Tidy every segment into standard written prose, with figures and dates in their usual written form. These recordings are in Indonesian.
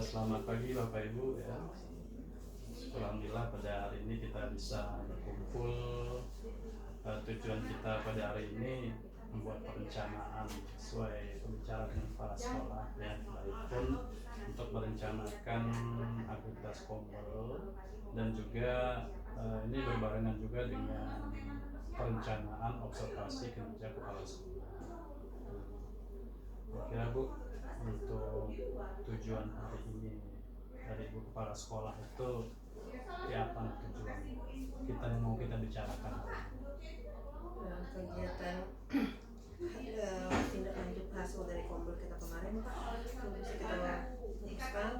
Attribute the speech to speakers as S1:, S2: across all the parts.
S1: Selamat pagi Bapak Ibu ya. Alhamdulillah pada hari ini kita bisa berkumpul. Tujuan kita pada hari ini membuat perencanaan sesuai pembicaraan dengan kepala sekolah ya, baik pun untuk merencanakan aktivitas kompol dan juga ini berbarengan juga dengan perencanaan observasi kinerja kepala sekolah. Kira Bu, untuk tujuan hari ini dari Ibu Kepala Sekolah itu ya apa tujuan kita yang mau kita bicarakan hari ini?
S2: Kegiatan tindak lanjut hasil dari kompol kita kemarin Pak, bisa kita rumuskan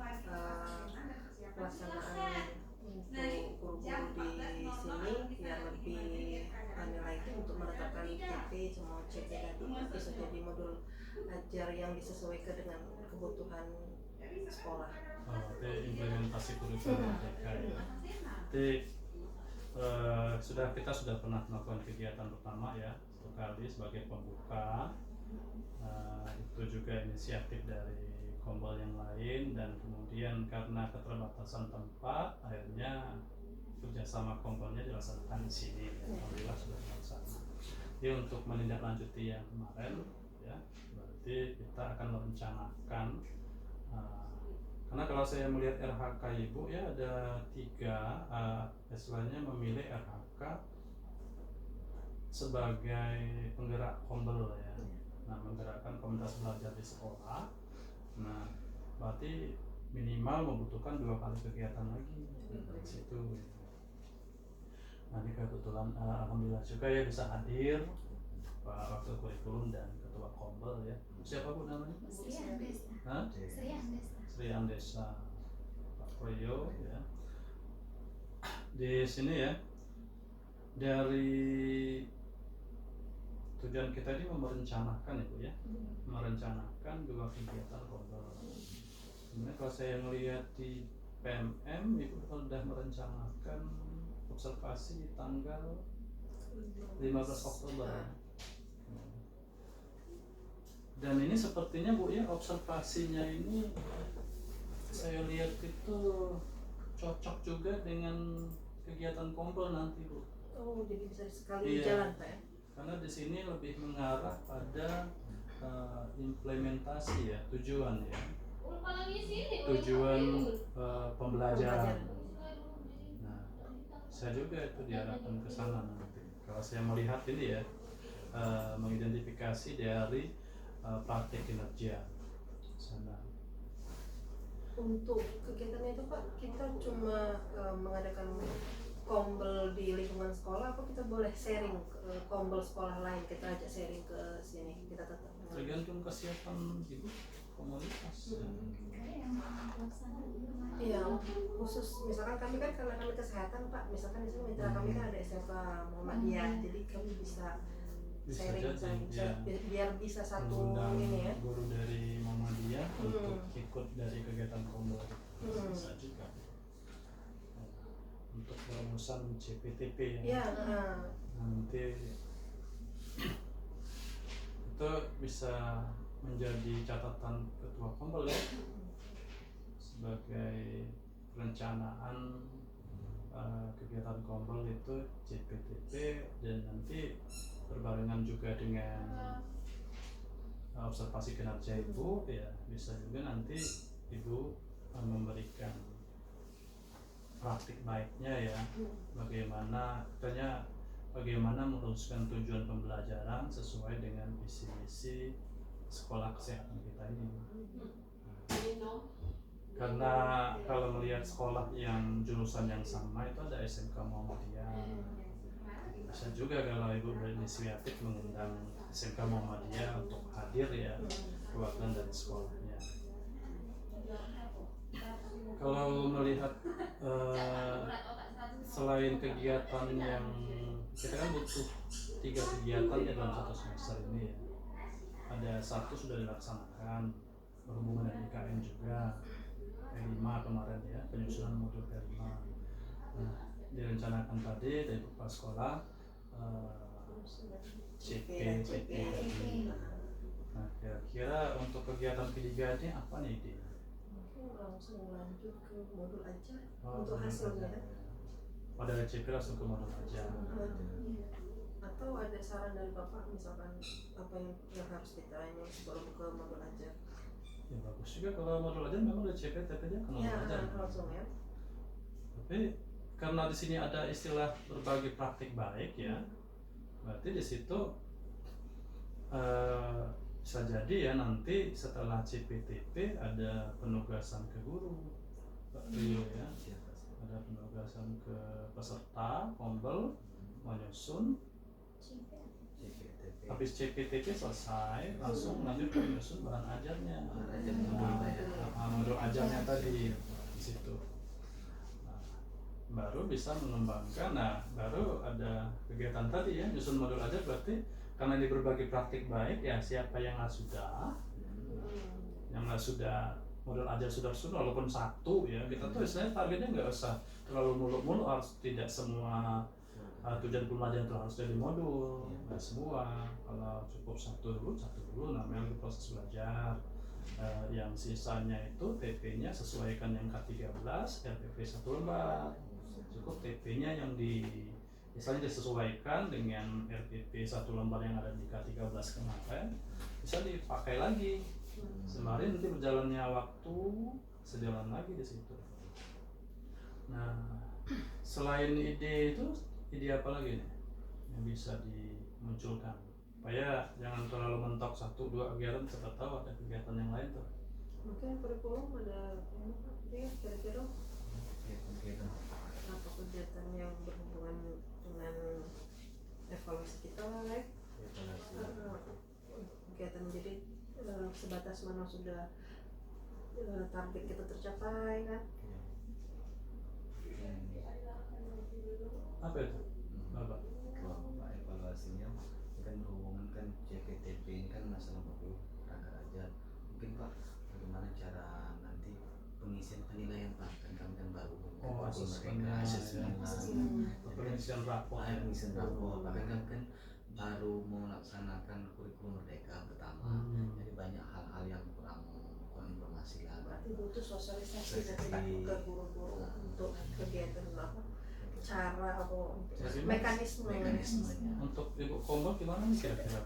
S2: pelaksanaan untuk guru-guru di sini biar lebih pandai lagi untuk menetapkan IP semua CP tadi bisa jadi modul ajar yang disesuaikan dengan kebutuhan sekolah.
S1: Itu implementasi kurikulum mereka ya. Jadi kita sudah pernah melakukan kegiatan pertama ya, satu kali sebagai pembuka. Itu juga inisiatif dari kompol yang lain, dan kemudian karena keterbatasan tempat akhirnya kerjasama kompolnya dilaksanakan di sini. Alhamdulillah sudah dilaksanakan. Jadi untuk menindaklanjuti yang kemarin ya, berarti kita akan merencanakan karena kalau saya melihat RHK Ibu ya ada 3, istilahnya memilih RHK sebagai penggerak kompol ya. Nah, menggerakkan komunitas belajar di sekolah. Nah, berarti minimal membutuhkan 2 kali kegiatan lagi dari situ. Nah, ini kebetulan alhamdulillah juga ya bisa hadir Pak Wakil Kurikulum dan Ketua Kompol ya. Siapa Bu namanya?
S3: Sri Andesa.
S1: Sri Andesa Pak Proyo ya. Di sini ya, dari tujuan kita ini merencanakan ya Bu ya, merencanakan 2 kegiatan kompol. Sebenarnya kalau saya melihat di PMM Ibu sudah merencanakan observasi di tanggal 15 Oktober. Dan ini sepertinya Bu ya, observasinya ini saya lihat itu cocok juga dengan kegiatan kompol nanti Bu.
S2: Oh, jadi bisa sekali jalan Pak ya?
S1: Karena di sini lebih mengarah pada implementasi ya, tujuan ya, tujuan pembelajaran. Nah, saya juga itu diarahkan ke sana nanti. Kalau saya melihat ini ya, mengidentifikasi dari praktik kinerja sana.
S2: Untuk kegiatannya itu Pak, kita cuma mengadakan kompol di lingkungan sekolah, apa kita boleh sharing ke kompol sekolah lain, kita ajak sharing ke sini, kita tetap
S1: Tergantung kesiapan Ibu komunitas.
S2: Iya, khusus misalkan kami kan karena kami kesehatan Pak, misalkan di sini mitra kami kan ada SMK Muhammadiyah, jadi kami bisa sharing
S1: jadi, ya.
S2: biar bisa satu
S1: Mengundang
S2: ini ya.
S1: guru dari Muhammadiyah untuk ikut dari kegiatan kompol bisa juga. Untuk perumusan CPTP
S2: ya.
S1: Nanti itu bisa menjadi catatan ketua kompol ya, sebagai perencanaan kegiatan kompol itu CPTP, dan nanti berbarengan juga dengan observasi kinerja Ibu ya, bisa juga nanti Ibu memberikan praktik baiknya ya, bagaimana meluruskan tujuan pembelajaran sesuai dengan visi misi sekolah kesehatan kita ini. Karena kalau melihat sekolah yang jurusan yang sama itu ada SMK Muhammadiyah, bisa juga kalau Ibu berinisiatif mengundang SMK Muhammadiyah untuk hadir ya, perwakilan dari sekolahnya. Kalau melihat selain kegiatan yang kita kan butuh 3 kegiatan ya dalam 1 semester ini ya, ada 1 sudah dilaksanakan berhubungan dengan IKN juga, P5 kemarin ya, penyusunan modul P5. Nah, direncanakan tadi dari kepala sekolah CP tadi. Nah, kira-kira untuk kegiatan ketiga ini apa nih Di?
S2: Mungkin langsung lanjut ke modul aja
S1: Oh,
S2: untuk hasilnya.
S1: Pada CP langsung ke modul aja.
S2: Atau ada saran dari Bapak misalkan apa yang harus ditanya sebelum ke modul ajar?
S1: Ya bagus juga kalau modul ajar memang dari CP TP-nya ke modul
S2: Ya
S1: ajar.
S2: langsung ya.
S1: Tapi karena di sini ada istilah berbagi praktik baik ya, berarti di situ bisa jadi ya nanti setelah CPTP ada penugasan ke guru, Pak Rio ya, ada penugasan ke peserta, kombel, menyusun. Habis CPTP selesai, langsung lanjut ke menyusun bahan ajarnya. Modul ajarnya tadi di situ. Nah, baru bisa mengembangkan. Nah, baru ada kegiatan tadi ya, menyusun modul ajar berarti karena ini berbagi praktik baik ya, siapa yang sudah modul ajar sudah walaupun satu ya, kita tuh istilahnya targetnya nggak usah terlalu muluk-muluk, harus tidak semua tujuan pembelajaran itu harus jadi modul, nggak semua. Kalau cukup satu dulu namanya proses belajar. Yang sisanya itu TP-nya sesuaikan yang K13, RPP 1 lembar. Cukup TP-nya yang misalnya disesuaikan dengan RPP 1 lembar yang ada di K13 kemarin, bisa dipakai lagi. Sembari nanti berjalannya waktu, sejalan lagi di situ. Nah, selain ide itu, ide apa lagi nih yang bisa dimunculkan supaya jangan terlalu mentok 1-2 kegiatan, siapa tahu ada kegiatan yang lain tuh.
S2: Mungkin kurikulum ada dia kira-kira apa kegiatan yang berhubungan dengan evaluasi kita ya. Kegiatan jadi sebatas mana sudah target kita tercapai kan.
S1: Apa itu? Bapak?
S3: Evaluasinya kan berhubungan kan CPTP ini kan masalah modul rangka ajar. Mungkin Pak, bagaimana cara nanti pengisian penilaian Pak? Kan kami kan baru
S1: asesmen pengisian rapor.
S3: Pengisian rapor. Bahkan kami kan baru melaksanakan kurikulum merdeka pertama. Jadi banyak hal-hal yang kurang informasi lah.
S2: Berarti butuh sosialisasi dari ke guru-guru untuk kegiatan apa? Cara atau mekanismenya.
S1: Untuk Ibu Kombel gimana nih kira-kira?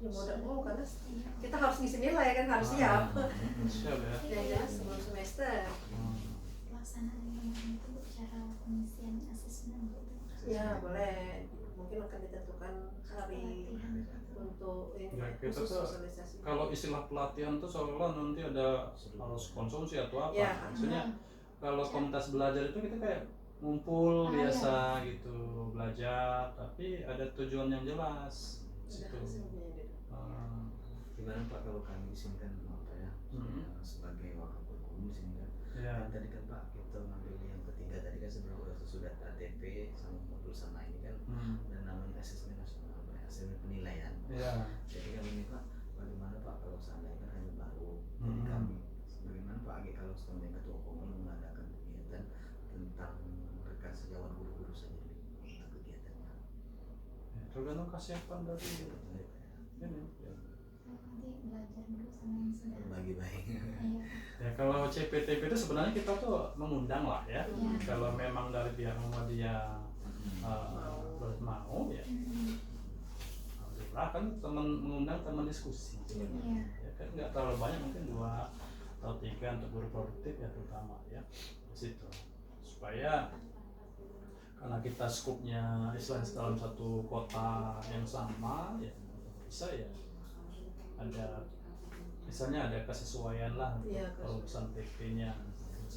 S2: Ya mau karena kita harus ngisi nilai kan, harus siap.
S1: Siap ya.
S2: Yang jelas sebelum semester.
S4: Pelaksanaan yang itu cara pengisian asesmen gitu.
S2: Ya boleh, mungkin akan ditentukan hari untuk ini
S1: Ya, kita
S2: khusus
S1: tuh
S2: sosialisasi.
S1: kalau istilah pelatihan tuh seolah nanti ada harus konsumsi atau apa.
S2: Ya.
S1: Maksudnya kalau komunitas belajar itu kita kayak ngumpul biasa gitu, belajar, tapi ada tujuan yang jelas situ.
S3: Gimana Pak kalau kami di sini kan apa ya, sebagai wakil kurikulum di sini kan.
S1: Ya.
S3: Dan tadi kan Pak kita ngambil yang ketiga tadi kan sebenarnya sudah ATP sama modul sama ini kan, dan namanya asesmen nasional, asesmen penilaian.
S1: Ya.
S3: Jadi kan ini Pak, bagaimana Pak kalau seandainya kan kami baru, jadi kami bagaimana Pak kalau seandainya ketua komite mengadakan kegiatan tentang rekan sejawat guru-guru saja tentang kegiatannya.
S1: Tergantung kesiapan dari ini. Ya.
S4: Nanti belajar dulu sama yang sudah.
S3: Bagi baik.
S1: Ya kalau CPTP itu sebenarnya kita tuh mengundang lah ya. Kalau memang dari pihak Muhammadiyah mau ya. Alhamdulillah kan teman mengundang teman diskusi. Ya kan nggak terlalu banyak, mungkin 2 atau 3 untuk guru produktif ya terutama ya di situ. Supaya karena kita skupnya istilahnya dalam satu kota yang sama ya bisa ya ada misalnya ada kesesuaian lah untuk perusahaan TP-nya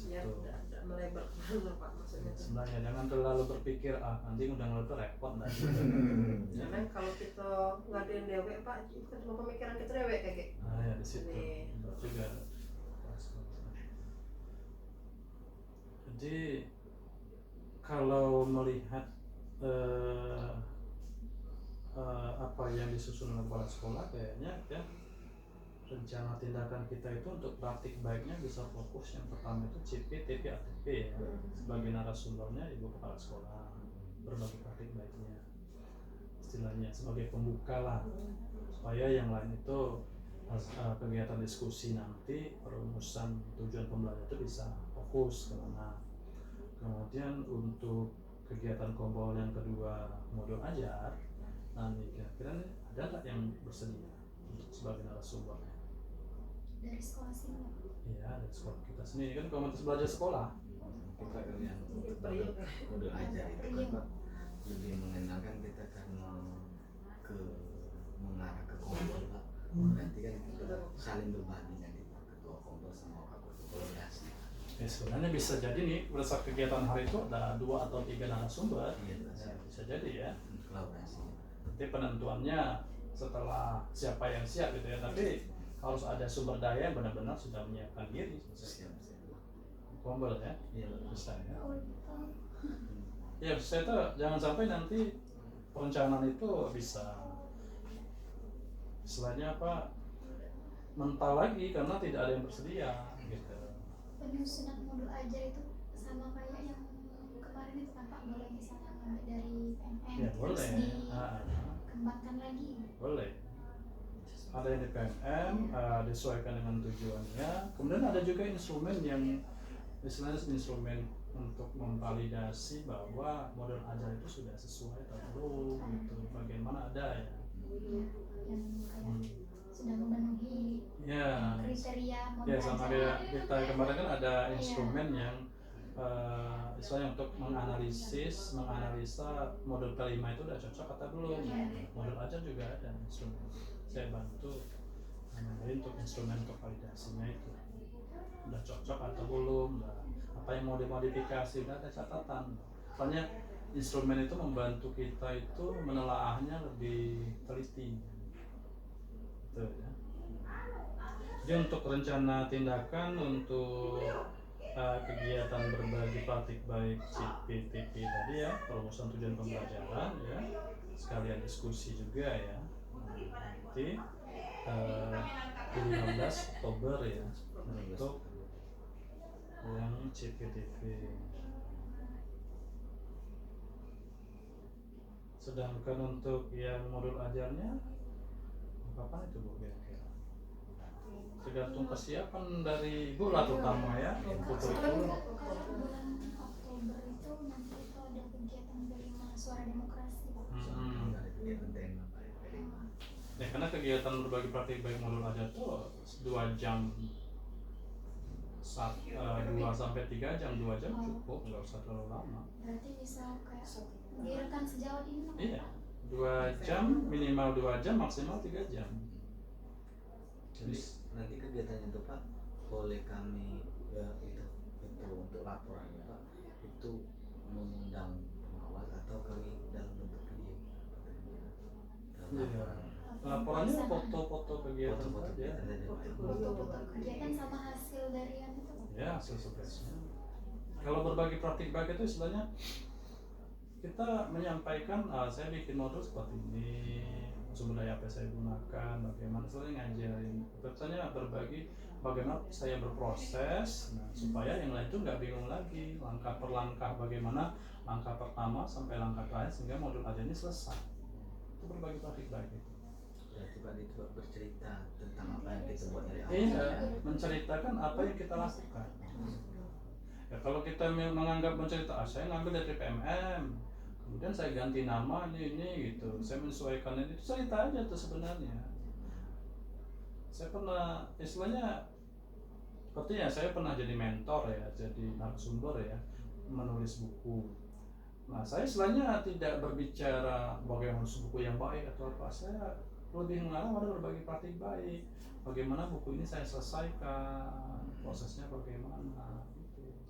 S2: Ya tidak melebar kemana Pak maksudnya.
S1: Sebenarnya jangan terlalu berpikir nanti undang itu repot nanti.
S2: Karena kalau kita ngadain dewek Pak, itu kan cuma pemikiran kita dewek kayak gitu.
S1: Ya di situ juga. Jadi kalau melihat apa yang disusun oleh kepala sekolah, kayaknya ya rencana tindakan kita itu untuk praktik baiknya bisa fokus yang pertama itu CP, TP, ATP ya. Sebagai narasumbernya Ibu Kepala Sekolah, berbagi praktik baiknya istilahnya sebagai pembuka lah supaya yang lain itu kegiatan diskusi nanti perumusan tujuan pembelajaran itu bisa fokus kemana. Kemudian untuk kegiatan kompol yang kedua modul ajar, nanti kira-kira nih ada nggak yang bersedia untuk sebagai narasumber?
S4: Dari sekolah sini Pak.
S1: Iya, dari sekolah kita sendiri kan komunitas belajar sekolah.
S3: Kita yang model ajar itu kan Pak lebih mengenalkan kita karena ke mengarah ke kompol Pak. Berarti kan kita saling berbagi nanti Pak, ketua kompol sama kakak kolaborasi.
S1: Ya, sebenarnya bisa jadi nih berdasarkan kegiatan hari itu ada 2 atau 3 narasumber.
S3: Iya,
S1: Ya, bisa jadi ya.
S3: kolaborasi.
S1: Nanti penentuannya setelah siapa yang siap gitu ya. Tapi harus ada sumber daya yang benar-benar sudah menyiapkan diri.
S3: Siap.
S1: Kompol ya,
S3: Iya,
S1: bisa ya.
S4: Oh, gitu.
S1: Ya, saya tuh jangan sampai nanti perencanaan itu bisa istilahnya apa mental lagi karena tidak ada yang bersedia gitu.
S4: Penyusunan modul ajar itu sama kayak yang kemarin itu kan Pak, boleh misalnya ngambil dari PMN
S1: Ya
S4: terus
S1: boleh.
S4: dikembangkan lagi.
S1: Boleh. Ada yang di PMM, disesuaikan dengan tujuannya. Kemudian ada juga instrumen yang istilahnya instrumen untuk memvalidasi bahwa model ajar itu sudah sesuai atau belum gitu. Bagaimana ada ya.
S4: Yang kayak sudah memenuhi
S1: Ya.
S4: kriteria modul
S1: Ya sama
S4: ajar.
S1: kayak kita kemarin kan ada instrumen yang istilahnya untuk menganalisa modul kelima itu udah cocok atau belum. Modul ajar juga ada instrumen. Saya bantu untuk instrumen untuk validasinya itu udah cocok atau belum, apa yang mau dimodifikasi, udah ada catatan. Soalnya instrumen itu membantu kita itu menelaahnya lebih teliti. Gitu ya. Jadi untuk rencana tindakan untuk kegiatan berbagi praktik baik CPTP tadi ya, perumusan tujuan pembelajaran ya, sekalian diskusi juga ya. Nanti di 15 Oktober ya untuk yang CPTP. Sedangkan untuk yang modul ajarnya kapan itu Bu kira-kira? Tergantung kesiapan dari Ibu lah terutama ya untuk kurikulum.
S4: Bulan Oktober itu nanti itu ada kegiatan berlima suara demokrasi Pak.
S3: Ada kegiatan tema Pak.
S1: Ya karena kegiatan berbagi praktik baik modul ajar tuh 2 jam 2 sampai 3 jam, 2 jam cukup, nggak usah terlalu lama.
S4: Berarti bisa kayak direkam sejauh ini Pak.
S1: Iya, 2 jam, minimal 2 jam, maksimal 3 jam.
S3: Jadi nanti kegiatannya itu Pak boleh kami itu untuk laporannya Pak itu mengundang pengawas atau kami dalam bentuk video dalam
S1: Iya.
S3: laporan.
S1: Laporannya foto-foto kegiatan
S3: Foto-foto
S1: aja.
S3: kegiatan saja Pak.
S2: Foto-foto
S4: Kegiatan sama hasil dari yang itu Pak.
S1: Ya, hasil surveinya. Kalau berbagi praktik baik itu istilahnya kita menyampaikan, saya bikin modul seperti ini, sumber daya apa yang saya gunakan, bagaimana saya ngajarin, biasanya berbagi bagaimana saya berproses, supaya yang lain itu nggak bingung lagi langkah per langkah bagaimana langkah pertama sampai langkah terakhir sehingga modul aja ini selesai. Itu berbagi praktik baik itu.
S3: Berarti Pak itu Pak bercerita tentang apa yang kita buat dari awal.
S1: Iya, menceritakan apa yang kita lakukan. Ya kalau kita menganggap mencerita, saya ngambil dari PMM, kemudian saya ganti nama ini gitu, saya menyesuaikan ini, cerita aja tuh sebenarnya. Saya pernah istilahnya seperti ya, saya pernah jadi mentor ya, jadi narasumber ya, menulis buku. Nah saya istilahnya tidak berbicara bagaimana buku yang baik atau apa, saya lebih mengarah pada berbagi praktik baik. Bagaimana buku ini saya selesaikan, prosesnya bagaimana.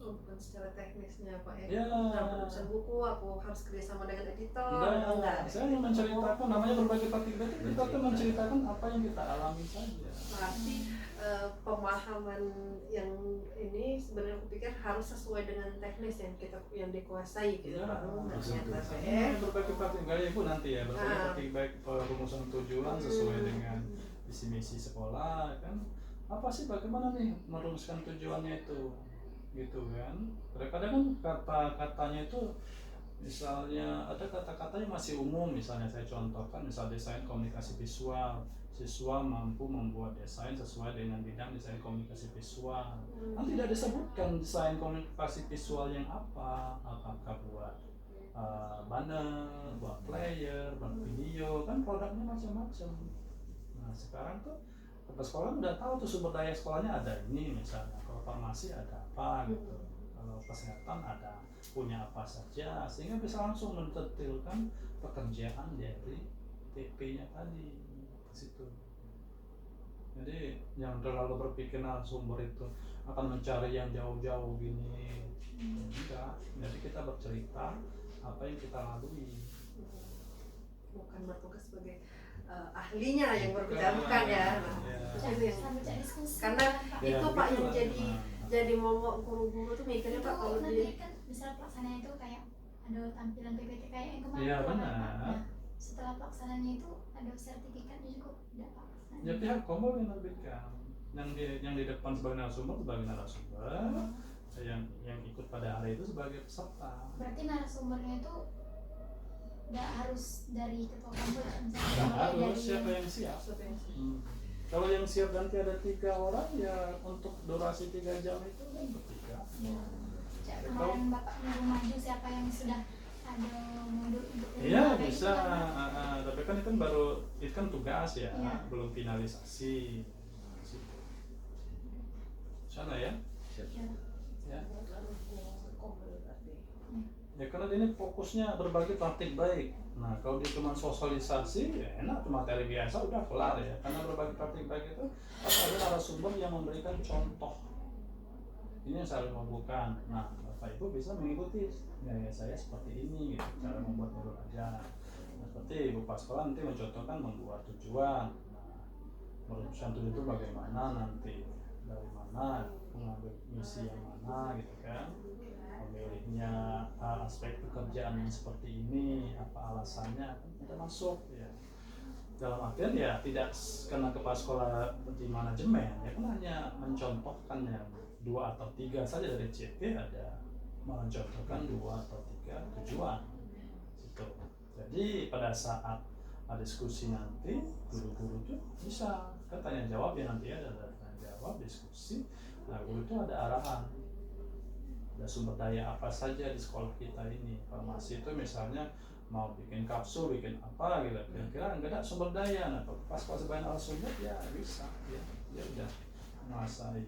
S2: Oh, bukan secara teknisnya Pak
S1: Ya.
S2: Nah, penulisan buku aku harus kerjasama dengan editor.
S1: Enggak, saya menceritakan, namanya berbagi praktik baik, kita tuh menceritakan apa yang kita alami saja.
S2: Berarti pemahaman yang ini sebenarnya aku pikir harus sesuai dengan teknis yang dikuasai gitu
S1: Ya,
S2: Pak. Ternyata
S1: Ini berbagi praktik baik Bu nanti ya, berbagi praktik baik perumusan tujuan sesuai dengan visi misi sekolah kan. Apa sih bagaimana nih merumuskan tujuannya itu? Gitu kan. Kadang-kadang kan kata-katanya itu Misalnya ada kata-kata yang masih umum, misalnya saya contohkan, misal desain komunikasi visual, siswa mampu membuat desain sesuai dengan bidang desain komunikasi visual. Kan tidak disebutkan desain komunikasi visual yang apa, apakah buat banner, buat player, buat video, kan produknya macam-macam. Nah sekarang tuh kepala sekolah udah tahu tuh sumber daya sekolahnya ada ini, misalnya kalau farmasi ada apa gitu, kalau kesehatan ada punya apa saja, sehingga bisa langsung mendetilkan pekerjaan dari TP-nya tadi di situ. Jadi yang terlalu berpikir narasumber itu akan mencari yang jauh-jauh gini, enggak. Jadi kita bercerita apa yang kita lalui.
S2: Bukan bertugas sebagai ahlinya yang berbicara, bukan ya. Karena
S1: Ya,
S2: itu Pak yang
S1: begitulah.
S2: jadi momok guru-guru tuh mikirnya
S4: itu
S2: Pak kalau
S4: nanti
S2: dia
S4: kan misal pelaksananya itu kayak ada tampilan PPT kayak yang kemarin
S1: Iya,
S4: tuh,
S1: benar.
S4: Pak. Nah, setelah pelaksananya itu ada sertifikatnya juga tidak Pak?
S1: Ya pihak Kombol yang menerbitkan, yang di depan sebagai narasumber, yang ikut pada hari itu sebagai peserta.
S4: Berarti narasumbernya itu nggak harus dari ketua kampus misalnya
S1: Nggak harus,
S4: dari
S1: siapa yang siap.
S2: siapa yang
S1: Kalau yang siap nanti ada 3 orang, ya untuk durasi 3 jam itu kan bertiga.
S4: ya, kayak kemarin Bapak nyuruh maju siapa yang sudah ada mundur untuk
S1: Iya
S4: kayak
S1: bisa,
S4: gitu kan.
S1: tapi kan itu kan tugas ya,
S4: Iya.
S1: belum finalisasi. Sana ya,
S4: Ya.
S1: ya.
S2: Kombel berarti.
S1: Ya karena ini fokusnya berbagi praktik baik. Nah kalau dia cuma sosialisasi, ya enak, cuma materi biasa udah kelar ya. Karena berbagi praktik baik itu harus ada narasumber yang memberikan contoh. Ini yang saya lakukan. Nah Bapak Ibu bisa mengikuti gaya saya seperti ini, gitu, cara membuat menurut aja. Nah, seperti Ibu Pak Sekolah nanti mencontohkan membuat tujuan. Nah, merumuskan tujuan itu bagaimana nanti, dari mana, mengambil misi yang mana gitu kan, memilihnya aspek pekerjaan yang seperti ini, apa alasannya, kan kita masuk ya. Dalam artian ya tidak kena kepala sekolah di manajemen, ya kan hanya mencontohkan yang 2 atau 3 saja dari CP, ada mencontohkan 2 atau 3 tujuan gitu. Jadi pada saat diskusi nanti guru-guru itu bisa kan tanya jawab ya, nanti ada tanya jawab diskusi. Nah guru itu ada arahan, ada sumber daya apa saja di sekolah kita ini. Farmasi itu misalnya mau bikin kapsul, bikin apa gitu, kira-kira nggak ada sumber daya. Nah pas sebagai narasumber ya bisa ya, dia udah menguasai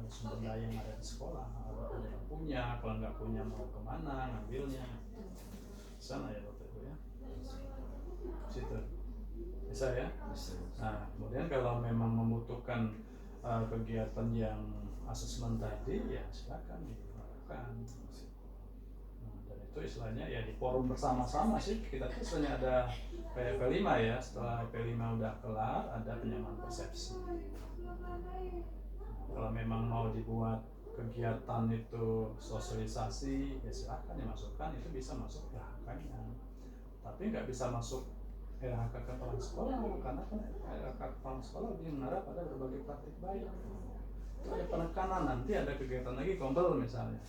S1: sumber daya yang ada di sekolah. Ada yang punya, kalau nggak punya mau kemana ngambilnya. Sana ya Bapak Ibu ya, situ bisa ya. Nah kemudian kalau memang membutuhkan kegiatan yang asesmen tadi ya silakan dilakukan. Nah, dan itu istilahnya ya di forum bersama-sama sih, kita tuh istilahnya ada P5 ya, setelah P5 udah kelar ada penyamaan persepsi. Kalau memang mau dibuat kegiatan itu sosialisasi ya silahkan dimasukkan, itu bisa masuk LHK-nya, tapi nggak bisa masuk LHK kepala sekolah, karena kan LHK kepala sekolah lebih mengarah pada berbagai praktik baik. Itu ada penekanan, nanti ada kegiatan lagi Kombel misalnya,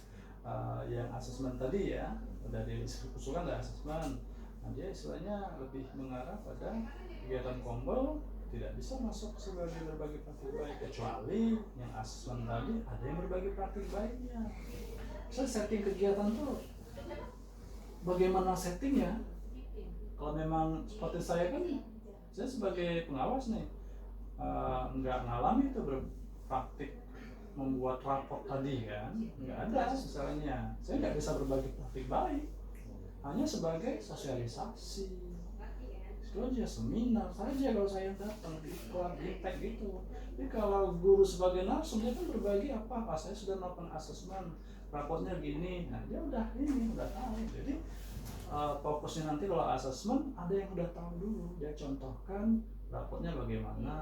S1: yang asesmen tadi ya udah diusulkan ada asesmen. Nah dia istilahnya lebih mengarah pada kegiatan Kombel tidak bisa masuk sebagai berbagi praktik baik, kecuali yang asesmen tadi ada yang berbagi praktik baiknya. Saya setting kegiatan tuh bagaimana settingnya. Kalau memang seperti saya kan, saya sebagai pengawas nih nggak ngalami itu berpraktik membuat raport tadi kan, nggak ada misalnya. Saya nggak bisa berbagi praktik baik, hanya sebagai sosialisasi. Itu aja, seminar saja kalau saya datang di iklan, impact gitu. Jadi kalau guru sebagai narsum dia kan berbagi apa saya sudah melakukan asesmen, raportnya gini, nah dia udah ini udah tahu. Jadi fokusnya nanti kalau asesmen ada yang udah tahu dulu, dia contohkan raportnya bagaimana,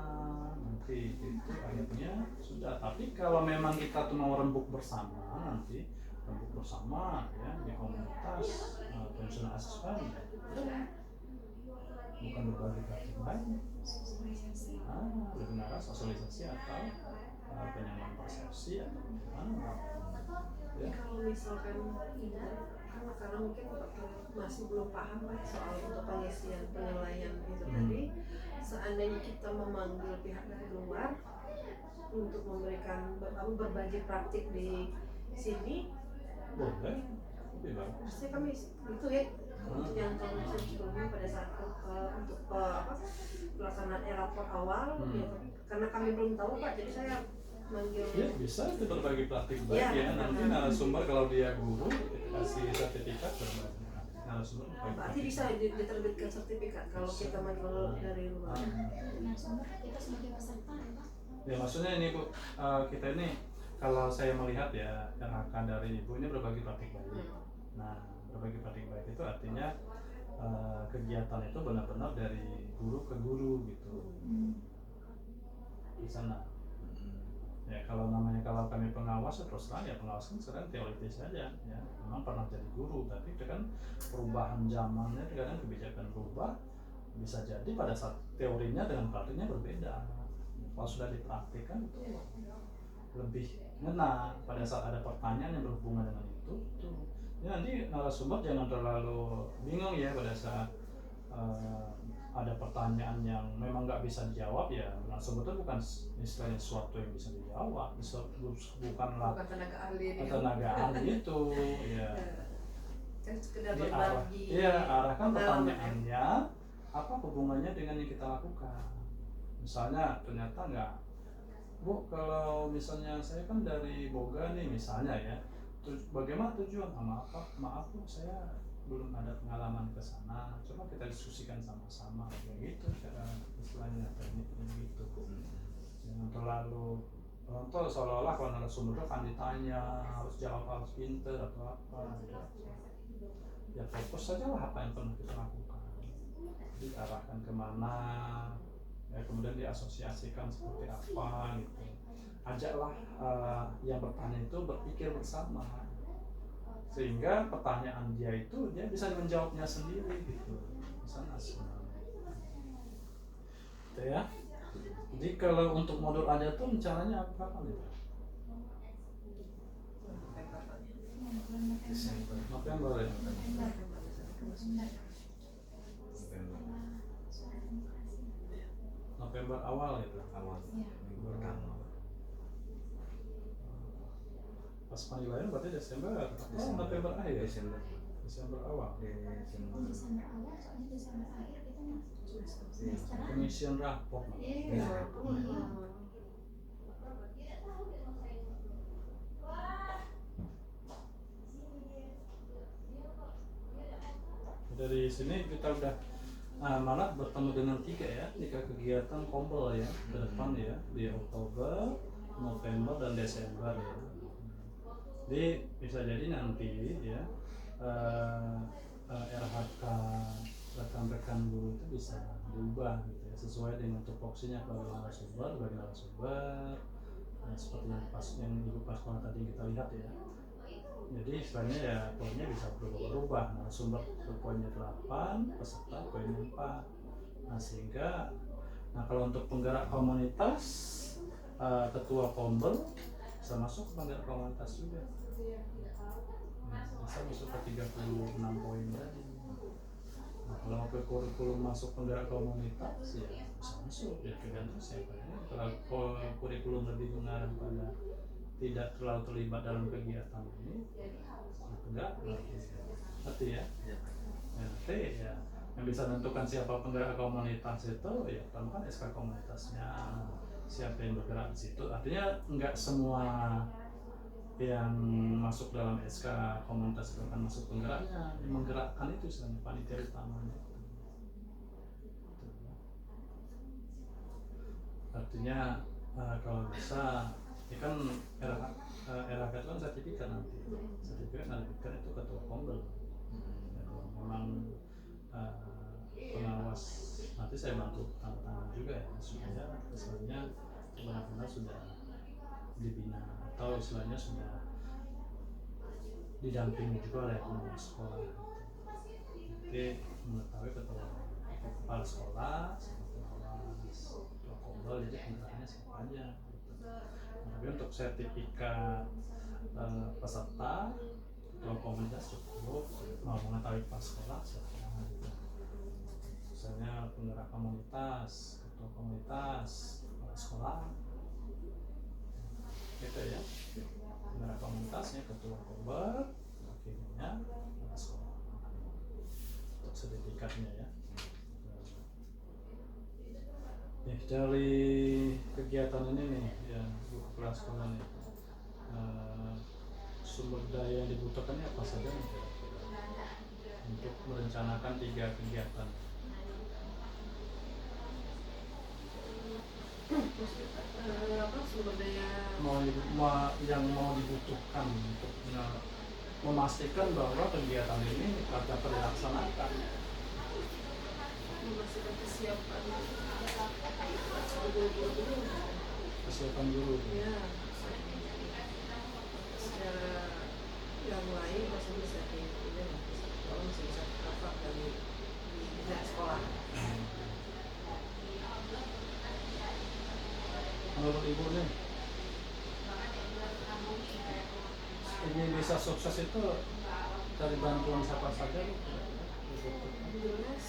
S1: nanti itu akhirnya sudah. Tapi kalau memang kita tuh mau rembuk bersama, nanti rembuk bersama ya di komunitas penyusunan asesmen, bukan berbagi praktik baik, lebih mengarah sosialisasi atau penyamaan persepsi atau gimana ya.
S2: Kalau misalkan karena mungkin masih belum paham Pak soal untuk pengisian penilaian itu tadi, seandainya kita memanggil pihak dari luar untuk memberikan berbagi praktik di sini,
S1: boleh, lebih bagus.
S2: pasti kami itu ya untuk yang kalau sebelumnya pada saat untuk pelaksanaan rapor awal ya, karena kami belum tahu Pak, jadi saya manggil
S1: Ya bisa itu berbagi praktik baik
S2: Ya,
S1: ya, nanti narasumber kalau dia guru kasih sertifikat berbagi narasumber berbagi
S2: berarti
S1: praktik.
S2: bisa diterbitkan sertifikat kalau kita manggil dari luar.
S4: narasumber kita sebagai peserta ya Pak.
S1: Ya maksudnya ini Bu, kita ini kalau saya melihat ya yang akan dari Ibu ini berbagi praktik baik. Nah berbagi praktik baik itu artinya kegiatan itu benar-benar dari guru ke guru gitu di sana. Ya kalau kami pengawas ya terus terang ya pengawas kan sekarang teoritis saja ya, memang pernah jadi guru, tapi itu kan perubahan zamannya kadang kebijakan berubah, bisa jadi pada saat teorinya dengan praktiknya berbeda. Kalau sudah dipraktikkan itu lebih ngena pada saat ada pertanyaan yang berhubungan dengan itu. Ya, nanti narasumber jangan terlalu bingung ya pada saat ada pertanyaan yang memang nggak bisa dijawab, ya narasumber itu bukan istilahnya sesuatu yang bisa dijawab, bukanlah
S2: tenaga ahli
S1: itu ya.
S2: Kan sekedar
S1: Diarah,
S2: berbagi
S1: ya arahkan
S2: pengalaman.
S1: pertanyaannya apa hubungannya dengan yang kita lakukan. Misalnya ternyata nggak, Bu, kalau misalnya saya kan dari Boga nih misalnya ya, bagaimana tujuan? Maaf Bu, saya belum ada pengalaman ke sana, coba kita diskusikan sama-sama kayak gitu cara istilahnya tekniknya gitu. Jangan terlalu contoh seolah-olah kalau narasumber itu akan ditanya harus jawab harus pinter atau apa gitu. Ya fokus saja lah apa yang pernah kita lakukan, jadi arahkan kemana ya, kemudian diasosiasikan seperti apa gitu. Ajaklah yang bertanya itu berpikir bersama, sehingga pertanyaan dia itu dia bisa menjawabnya sendiri gitu, bisa nasional gitu ya. Jadi kalau untuk modul aja tuh caranya apa kan itu? November ya. November awal gitu.
S3: Awal minggu pertama.
S1: Pas penilaian berarti Desember November akhir. Desember awal.
S4: Desember awal, soalnya Desember akhir kita semesteran.
S1: Pengisian rapor.
S4: Iya.
S1: Dari sini kita udah malah bertemu dengan 3 ya, 3 kegiatan kompel ya ke depan ya, di Oktober, November dan Desember ya. Jadi bisa jadi nanti ya RHK rekan-rekan guru itu bisa diubah gitu ya, sesuai dengan tupoksinya bagi narasumber, seperti yang Ibu Pasma tadi kita lihat ya. Jadi istilahnya ya poinnya bisa berubah-ubah, narasumber poinnya 8, peserta poinnya 4. Nah sehingga kalau untuk penggerak komunitas ketua kombel bisa masuk ke penggerak komunitas juga. Bisa masuk ke 36 poin tadi. Nah kalau mau ke kurikulum masuk penggerak komunitas ya bisa masuk, ya tergantung siapa ya. Kalau kurikulum lebih mengarah pada tidak terlalu terlibat dalam kegiatan ini, enggak berarti ya. Nanti ya yang bisa menentukan siapa penggerak komunitas itu ya pertama kan SK komunitasnya, siapa yang bergerak di situ. Artinya enggak semua yang masuk dalam SK komunitas itu akan masuk penggeraknya, yang menggerakkan itu sebenarnya panitia utamanya. Artinya kalau bisa ya kan RHK itu kan sertifikat nanti, sertifikat itu ketua kombel. Ya, kalau memang pengawas nanti saya bantu tanda tangan juga ya, supaya kesannya benar-benar sudah dibina atau istilahnya sudah didampingi juga oleh pengawas sekolah. Jadi mengetahui kepala sekolah sama pengawas ketua kombel, jadi penggeraknya siapa aja. untuk sertifikat peserta ketua komunitas cukup, mau mengetahui pas sekolah silakan. Misalnya penggerak komunitas, ketua komunitas, kepala sekolah, gitu ya. Penggerak komunitasnya ketua kober, wakilnya kepala sekolah. Untuk sertifikatnya ya. Dari kegiatan ini nih ya Bu Kepala Sekolah nih, sumber daya yang dibutuhkannya apa saja nih untuk merencanakan 3 kegiatan?
S2: Apa sumber daya
S1: Yang mau dibutuhkan untuk memastikan bahwa kegiatan ini dapat dilaksanakan,
S2: memastikan kesiapan guru-guru
S1: kesiapan guru
S2: ya, secara yang lain masih bisa kalau masih bisa cover dari di pihak sekolah.
S1: Menurut Ibu nih, ini bisa sukses itu dari bantuan siapa saja Bu?
S2: Jelas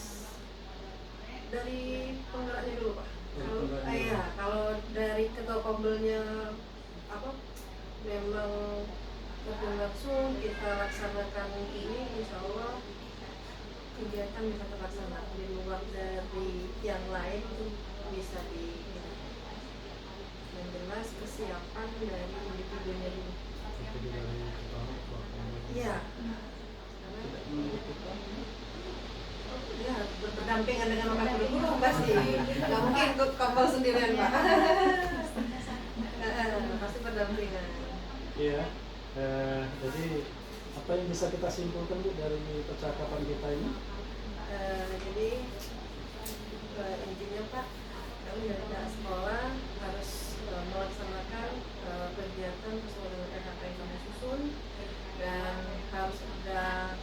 S2: dari penggeraknya dulu Pak.
S1: Dari
S2: Kalau
S1: penggeraknya dulu.
S2: iya, kalau dari ketua kombelnya apa memang terjun langsung kita laksanakan ini, insya Allah kegiatan bisa terlaksana. Di luar dari yang lain itu bisa di yang jelas kesiapan dari individunya dulu.
S1: Itu dari ketua
S2: Iya.
S1: tidak membutuhkan
S2: Ya, berdampingan dengan orang guru pasti. Nggak mungkin ikut kompol sendirian Pak. Pasti berdampingan.
S1: iya. Jadi apa yang bisa kita simpulkan Bu dari percakapan kita ini?
S2: Jadi intinya Pak, kami dari pihak sekolah harus melaksanakan kegiatan sesuai dengan RHK yang kami susun dan harus ada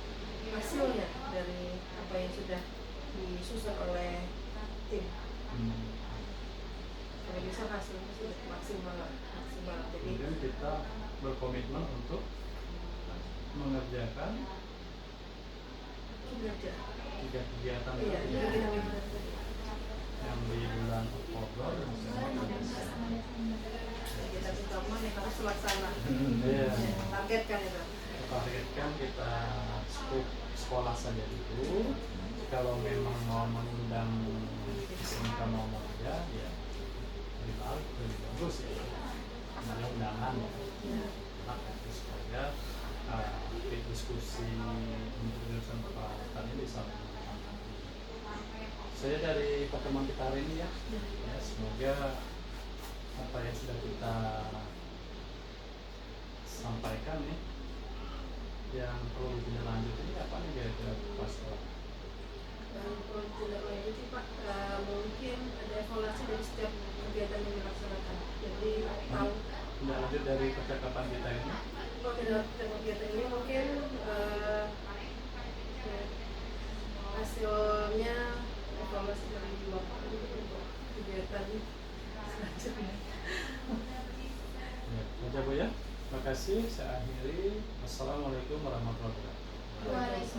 S2: hasilnya dari apa yang sudah disusun oleh tim. Kalau bisa hasilnya sudah maksimal. Jadi
S1: Kemudian kita berkomitmen untuk mengerjakan
S2: kinerja.
S1: 3 kegiatan
S2: Iya,
S1: itu
S2: itu
S1: ya,
S2: kita
S1: yang di bulan Oktober
S2: kita utama yang harus terlaksana.
S1: Iya.
S2: Targetkan itu.
S1: Targetkan kita sekolah saja dulu. Kalau memang mau mengundang SMK mau kerja ya lebih bagus ya. Namanya undangan ya. Nah, supaya diskusi untuk jurusan keperawatan ini bisa berjalan. Saya dari pertemuan kita hari ini ya, semoga apa yang sudah kita sampaikan nih yang perlu ditindaklanjuti ini apa nih kira-kira Pak Sekolah?
S2: Kalau tidak lanjut sih Pak, mungkin ada evaluasi dari setiap kegiatan yang dilaksanakan. Jadi tahu
S1: Tidak lanjut dari percakapan kita ini.
S2: kalau tidak setiap kegiatan ini mungkin hasilnya evaluasi dari Bapak untuk kegiatan selanjutnya.
S1: Ya, saja Bu ya. Terima kasih. Saya akhiri. Wassalamualaikum warahmatullahi wabarakatuh.
S4: Waalaikumsalam.